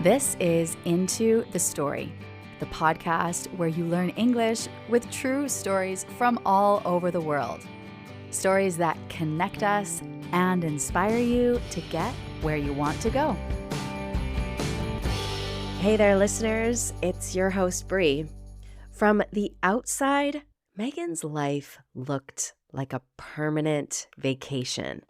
This is Into the Story, the podcast where you learn English with true stories from all over the world. Stories that connect us and inspire you to get where you want to go. Hey there, listeners. It's your host, Bree. From the outside, Megan's life looked like a permanent vacation.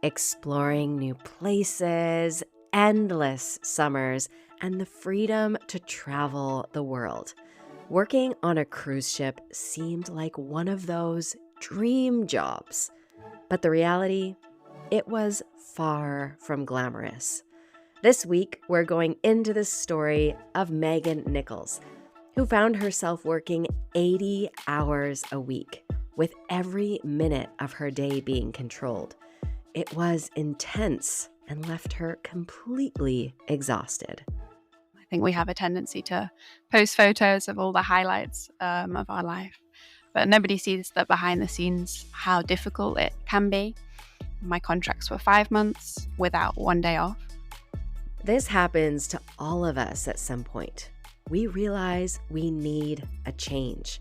Exploring new places, endless summers, and the freedom to travel the world. Working on a cruise ship seemed like one of those dream jobs. But the reality, it was far from glamorous. This week, we're going into the story of Megan Nicholls, who found herself working 80 hours a week, with every minute of her day being controlled. It was intense and left her completely exhausted. I think we have a tendency to post photos of all the highlights of our life, but nobody sees that behind the scenes, how difficult it can be. My contracts were 5 months without one day off. This happens to all of us at some point. We realize we need a change.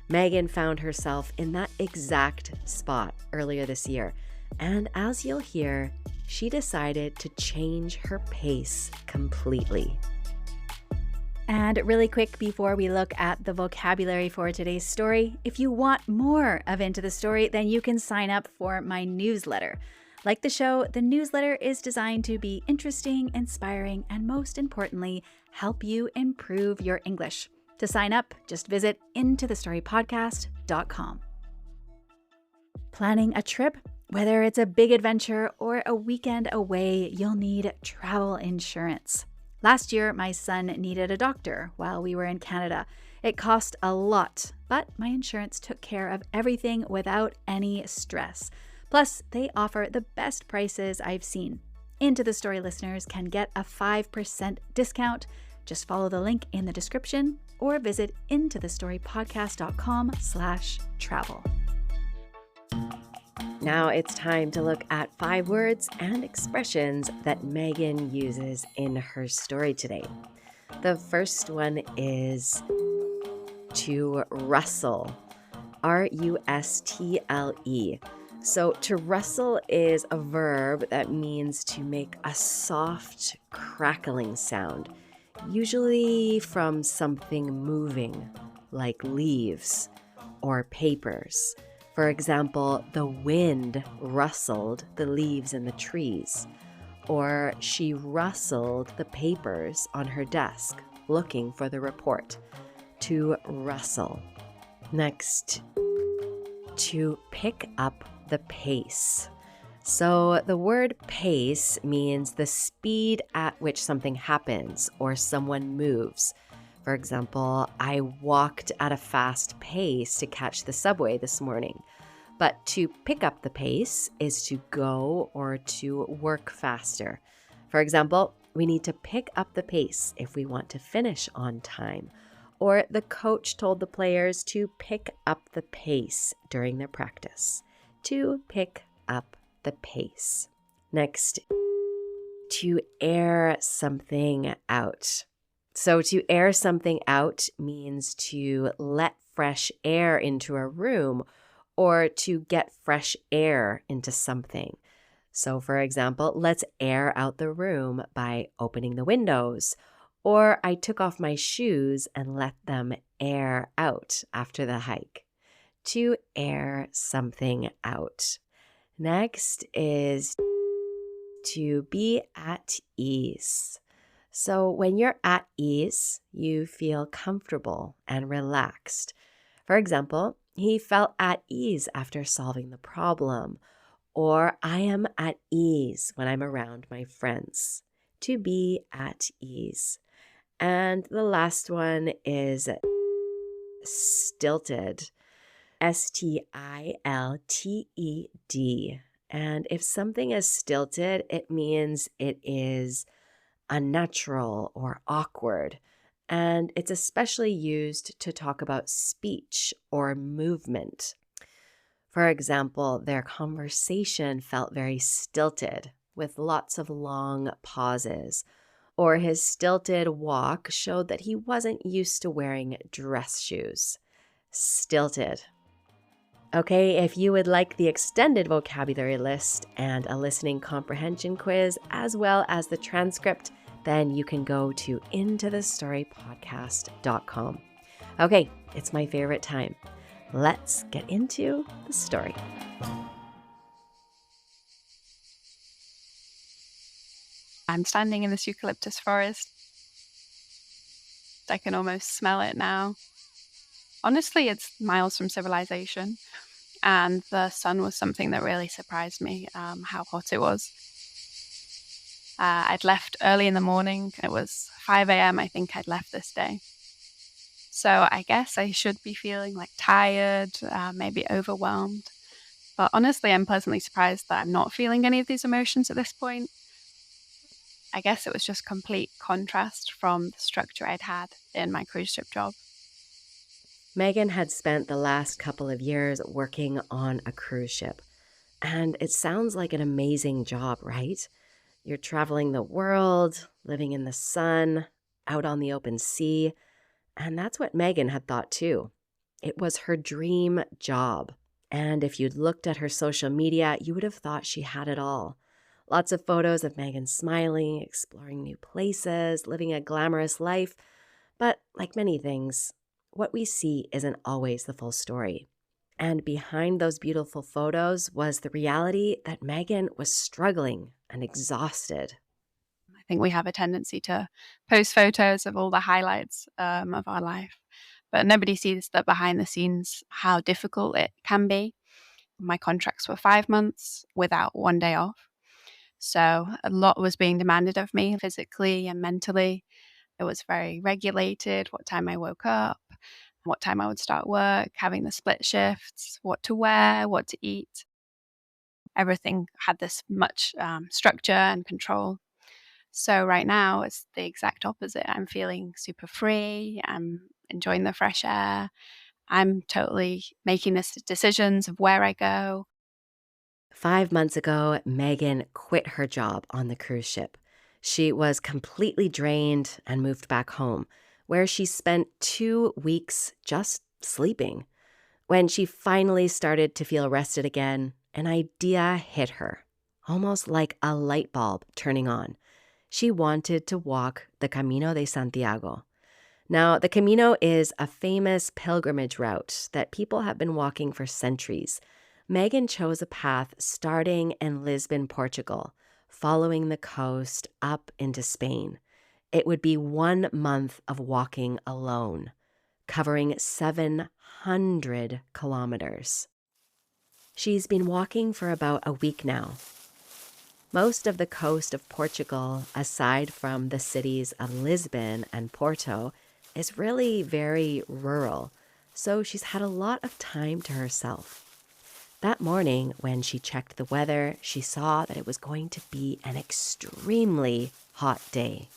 Megan found herself in that exact spot earlier this year, and as you'll hear, she decided to change her pace completely. And really quick before we look at the vocabulary for today's story, if you want more of Into the Story, then you can sign up for my newsletter. Like the show, the newsletter is designed to be interesting, inspiring, and most importantly, help you improve your English. To sign up, just visit intothestorypodcast.com. Planning a trip? Whether it's a big adventure or a weekend away, you'll need travel insurance. Last year, my son needed a doctor while we were in Canada. It cost a lot, but my insurance took care of everything without any stress. Plus, they offer the best prices I've seen. Into the Story listeners can get a 5% discount. Just follow the link in the description or visit intothestorypodcast.com/travel. Now it's time to look at 5 words and expressions that Megan uses in her story today. The first one is to rustle, R-U-S-T-L-E. So to rustle is a verb that means to make a soft, crackling sound, usually from something moving, like leaves or papers. For example, the wind rustled the leaves in the trees, or she rustled the papers on her desk, looking for the report. To rustle. Next, to pick up the pace. So the word pace means the speed at which something happens or someone moves. For example, I walked at a fast pace to catch the subway this morning. But to pick up the pace is to go or to work faster. For example, we need to pick up the pace if we want to finish on time. Or the coach told the players to pick up the pace during their practice. To pick up the pace. Next, to air something out. So to air something out means to let fresh air into a room or to get fresh air into something. So for example, let's air out the room by opening the windows. Or I took off my shoes and let them air out after the hike. To air something out. Next is to be at ease. So when you're at ease, you feel comfortable and relaxed. For example, he felt at ease after solving the problem. Or I am at ease when I'm around my friends. To be at ease. And the last one is stilted. S-T-I-L-T-E-D. And if something is stilted, it means it is unnatural or awkward. And it's especially used to talk about speech or movement. For example, their conversation felt very stilted with lots of long pauses. or his stilted walk showed that he wasn't used to wearing dress shoes. Stilted. Okay, if you would like the extended vocabulary list and a listening comprehension quiz, as well as the transcript, then you can go to intothestorypodcast.com. Okay, it's my favorite time. Let's get into the story. I'm standing in this eucalyptus forest. I can almost smell it now. Honestly, it's miles from civilization, and the sun was something that really surprised me, how hot it was. I'd left early in the morning. It was 5 a.m. I think I'd left this day. So I guess I should be feeling like tired, maybe overwhelmed. But honestly, I'm pleasantly surprised that I'm not feeling any of these emotions at this point. I guess it was just complete contrast from the structure I'd had in my cruise ship job. Megan had spent the last couple of years working on a cruise ship. And it sounds like an amazing job, right? You're traveling the world, living in the sun, out on the open sea. And that's what Megan had thought too. It was her dream job. And if you'd looked at her social media, you would have thought she had it all. Lots of photos of Megan smiling, exploring new places, living a glamorous life. But like many things, what we see isn't always the full story. And behind those beautiful photos was the reality that Megan was struggling and exhausted. I think we have a tendency to post photos of all the highlights of our life, but nobody sees that behind the scenes, how difficult it can be. My contracts were 5 months without one day off. So a lot was being demanded of me physically and mentally. It was very regulated, what time I woke up, what time I would start work, having the split shifts, what to wear, what to eat. Everything had this much structure and control. So right now it's the exact opposite. I'm feeling super free. I'm enjoying the fresh air. I'm totally making the decisions of where I go. 5 months ago, Megan quit her job on the cruise ship. She was completely drained and moved back home, where she spent 2 weeks just sleeping. When she finally started to feel rested again, an idea hit her, almost like a light bulb turning on. She wanted to walk the Camino de Santiago. Now, the Camino is a famous pilgrimage route that people have been walking for centuries. Megan chose a path starting in Lisbon, Portugal, following the coast up into Spain. It would be 1 month of walking alone, covering 700 kilometers. She's been walking for about a week now. Most of the coast of Portugal, aside from the cities of Lisbon and Porto, is really very rural, so she's had a lot of time to herself. That morning, when she checked the weather, she saw that it was going to be an extremely hot day.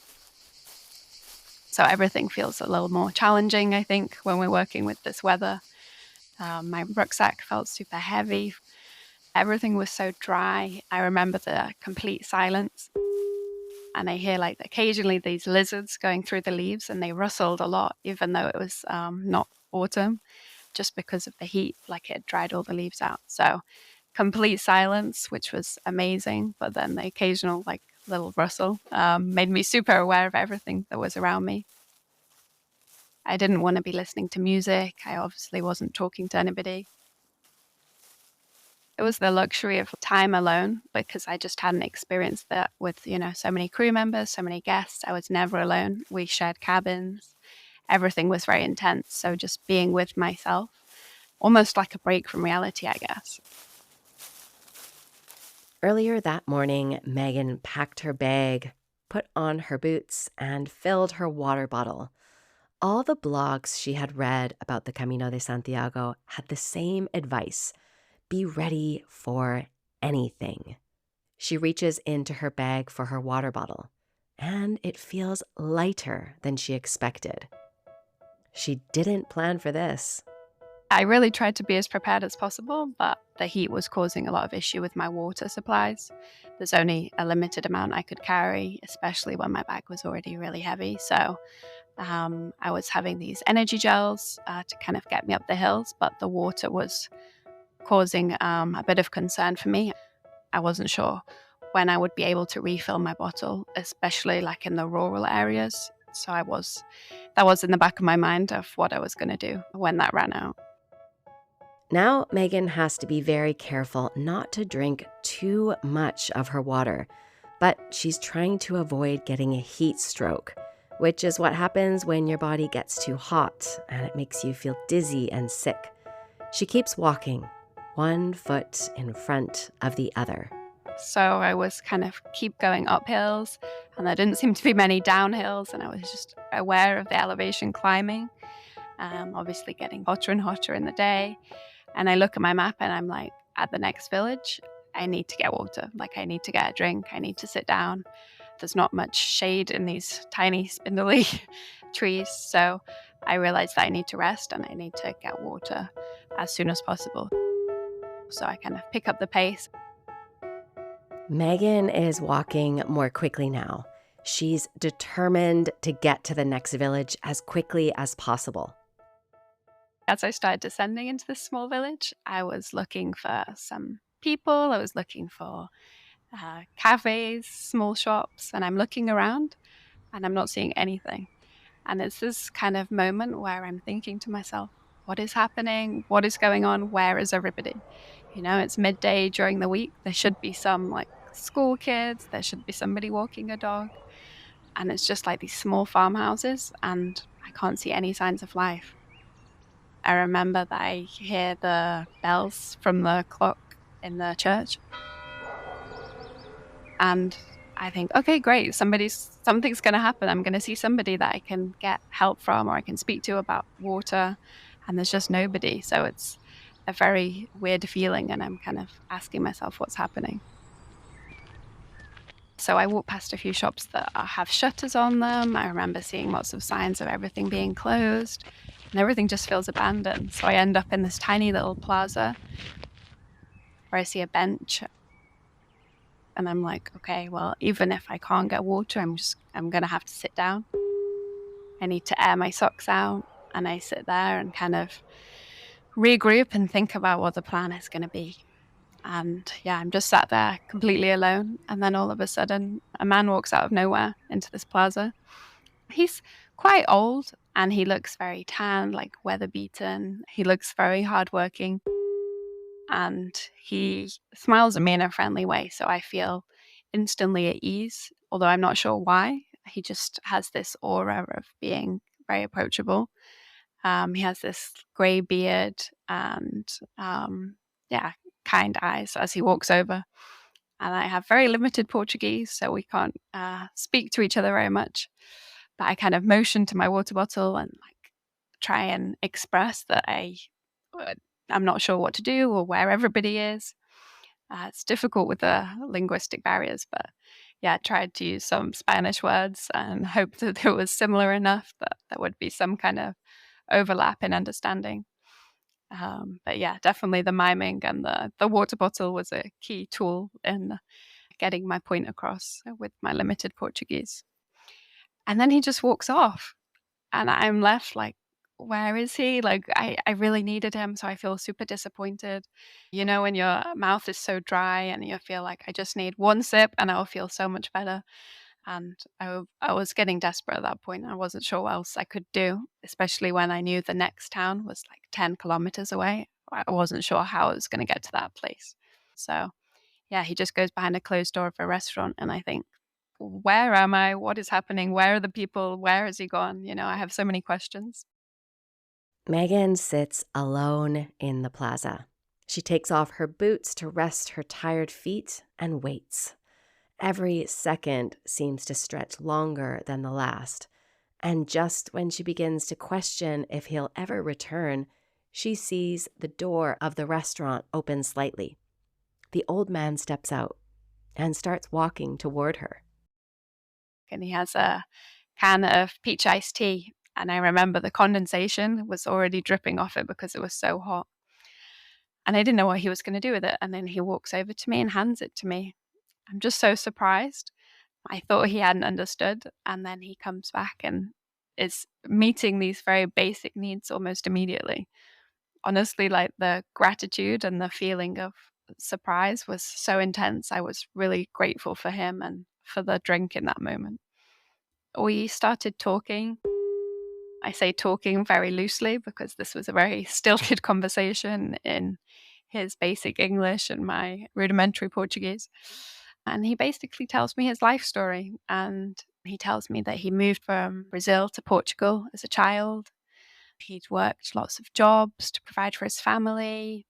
So everything feels a little more challenging, I think, when we're working with this weather. My rucksack felt super heavy. Everything was so dry. I remember the complete silence. And I hear like occasionally these lizards going through the leaves, and they rustled a lot, even though it was not autumn, just because of the heat, like it dried all the leaves out. So complete silence, which was amazing. But then the occasional like little rustle made me super aware of everything that was around me. I didn't want to be listening to music. I obviously wasn't talking to anybody. It was the luxury of time alone, because I just hadn't experienced that with, so many crew members, so many guests. I was never alone. We shared cabins. Everything was very intense. So just being with myself, almost like a break from reality, I guess. Earlier that morning, Megan packed her bag, put on her boots, and filled her water bottle. All the blogs she had read about the Camino de Santiago had the same advice: be ready for anything. She reaches into her bag for her water bottle, and it feels lighter than she expected. She didn't plan for this. I really tried to be as prepared as possible, but the heat was causing a lot of issue with my water supplies. There's only a limited amount I could carry, especially when my bag was already really heavy. So I was having these energy gels to kind of get me up the hills, but the water was causing a bit of concern for me. I wasn't sure when I would be able to refill my bottle, especially like in the rural areas. So that was in the back of my mind of what I was going to do when that ran out. Now, Megan has to be very careful not to drink too much of her water, but she's trying to avoid getting a heat stroke, which is what happens when your body gets too hot and it makes you feel dizzy and sick. She keeps walking, one foot in front of the other. So I was kind of keep going up hills, and there didn't seem to be many downhills, and I was just aware of the elevation climbing, obviously getting hotter and hotter in the day. And I look at my map and I'm like, at the next village, I need to get water. Like, I need to get a drink. I need to sit down. There's not much shade in these tiny, spindly trees. So I realized that I need to rest and I need to get water as soon as possible. So I kind of pick up the pace. Megan is walking more quickly now. She's determined to get to the next village as quickly as possible. As I started descending into this small village, I was looking for some people. I was looking for cafes, small shops, and I'm looking around and I'm not seeing anything. And it's this kind of moment where I'm thinking to myself, what is happening? What is going on? Where is everybody? You know, it's midday during the week. There should be some like school kids. There should be somebody walking a dog. And it's just like these small farmhouses, and I can't see any signs of life. I remember that I hear the bells from the clock in the church. And I think, okay, great, something's going to happen. I'm going to see somebody that I can get help from or I can speak to about water. And there's just nobody. So it's a very weird feeling. And I'm kind of asking myself what's happening. So I walk past a few shops that have shutters on them. I remember seeing lots of signs of everything being closed. And everything just feels abandoned. So I end up in this tiny little plaza where I see a bench. And I'm like, okay, well, even if I can't get water, I'm going to have to sit down. I need to air my socks out. And I sit there and kind of regroup and think about what the plan is going to be. And yeah, I'm just sat there completely alone. And then all of a sudden, a man walks out of nowhere into this plaza. He's quite old and he looks very tan, like weather beaten. He looks very hardworking. And he smiles at me in a friendly way. So I feel instantly at ease, although I'm not sure why. He just has this aura of being very approachable. He has this grey beard and, kind eyes as he walks over. And I have very limited Portuguese, so we can't speak to each other very much. But I kind of motion to my water bottle and like try and express that I'm not sure what to do or where everybody is. It's difficult with the linguistic barriers, but yeah, I tried to use some Spanish words and hoped that it was similar enough that there would be some kind of overlap in understanding. But yeah, definitely the miming and the water bottle was a key tool in getting my point across with my limited Portuguese. And then he just walks off and I'm left like, where is he? Like, I really needed him. So I feel super disappointed. You know, when your mouth is so dry and you feel like I just need one sip and I'll feel so much better. And I was getting desperate at that point. I wasn't sure what else I could do, especially when I knew the next town was like 10 kilometers away. I wasn't sure how I was going to get to that place. So yeah, he just goes behind a closed door of a restaurant. And I think, where am I? What is happening? Where are the people? Where has he gone? You know, I have so many questions. Megan sits alone in the plaza. She takes off her boots to rest her tired feet and waits. Every second seems to stretch longer than the last. And just when she begins to question if he'll ever return, she sees the door of the restaurant open slightly. The old man steps out and starts walking toward her. And he has a can of peach iced tea. And I remember the condensation was already dripping off it because it was so hot. And I didn't know what he was going to do with it. And then he walks over to me and hands it to me. I'm just so surprised. I thought he hadn't understood. And then he comes back and is meeting these very basic needs almost immediately. Honestly, like the gratitude and the feeling of surprise was so intense. I was really grateful for him and for the drink in that moment. We started talking. I say talking very loosely because this was a very stilted conversation in his basic English and my rudimentary Portuguese. And he basically tells me his life story. And he tells me that he moved from Brazil to Portugal as a child. He'd worked lots of jobs to provide for his family.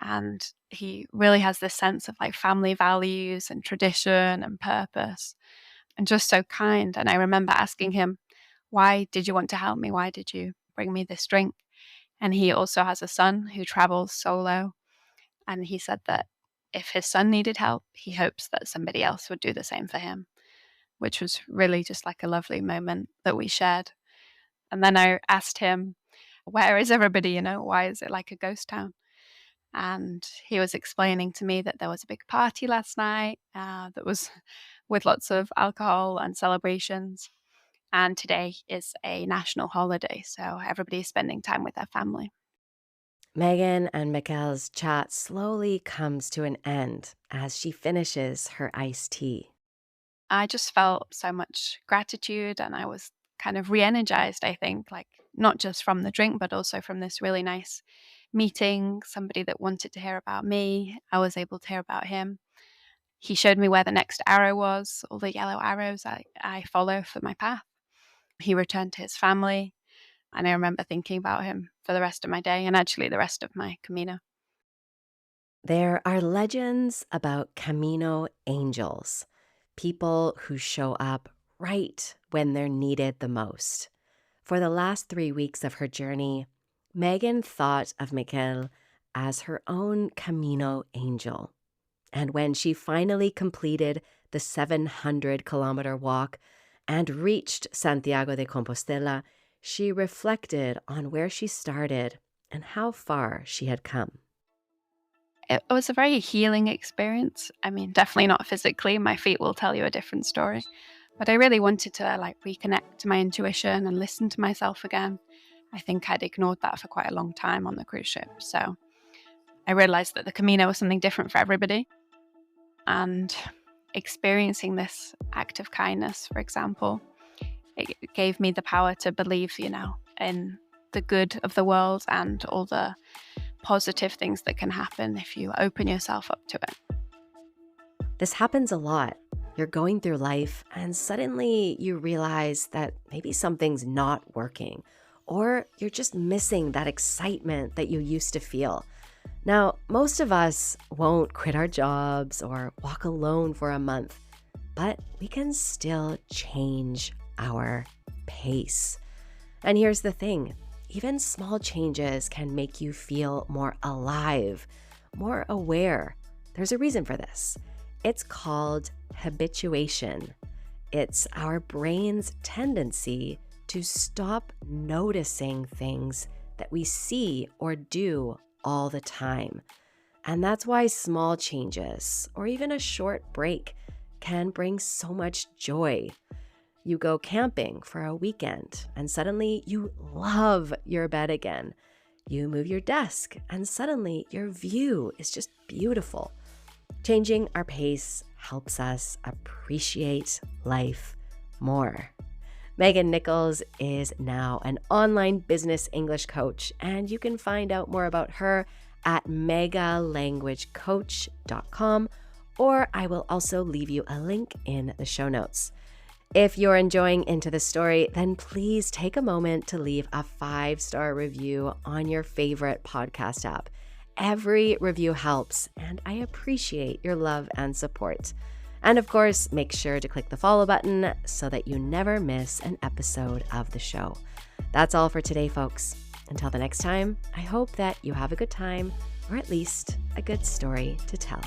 And he really has this sense of like family values and tradition and purpose, and just so kind. And I remember asking him, why did you want to help me? Why did you bring me this drink? And he also has a son who travels solo. And he said that if his son needed help, he hopes that somebody else would do the same for him, which was really just like a lovely moment that we shared. And then I asked him, where is everybody? Why is it like a ghost town? And he was explaining to me that there was a big party last night that was with lots of alcohol and celebrations. And today is a national holiday, so everybody's spending time with their family. Megan and Mikkel's chat slowly comes to an end as she finishes her iced tea. I just felt so much gratitude, and I was kind of re-energized, I think, like not just from the drink, but also from this really nice meeting, somebody that wanted to hear about me. I was able to hear about him. He showed me where the next arrow was, all the yellow arrows I follow for my path. He returned to his family, and I remember thinking about him for the rest of my day and actually the rest of my Camino. There are legends about Camino angels, people who show up right when they're needed the most. For the last 3 weeks of her journey, Megan thought of Mikkel as her own Camino angel. And when she finally completed the 700-kilometer walk and reached Santiago de Compostela, she reflected on where she started and how far she had come. It was a very healing experience. I mean, definitely not physically. My feet will tell you a different story. But I really wanted to reconnect to my intuition and listen to myself again. I think I'd ignored that for quite a long time on the cruise ship. So I realized that the Camino was something different for everybody. And experiencing this act of kindness, for example, it gave me the power to believe, in the good of the world and all the positive things that can happen if you open yourself up to it. This happens a lot. You're going through life and suddenly you realize that maybe something's not working, or you're just missing that excitement that you used to feel. Now, most of us won't quit our jobs or walk alone for a month, but we can still change our pace. And here's the thing, even small changes can make you feel more alive, more aware. There's a reason for this. It's called habituation. It's our brain's tendency to stop noticing things that we see or do all the time. And that's why small changes or even a short break can bring so much joy. You go camping for a weekend and suddenly you love your bed again. You move your desk and suddenly your view is just beautiful. Changing our pace helps us appreciate life more. Megan Nicholls is now an online business English coach, and you can find out more about her at megalanguagecoach.com, or I will also leave you a link in the show notes. If you're enjoying Into the Story, then please take a moment to leave a 5-star review on your favorite podcast app. Every review helps, and I appreciate your love and support. And of course, make sure to click the follow button so that you never miss an episode of the show. That's all for today, folks. Until the next time, I hope that you have a good time, or at least a good story to tell.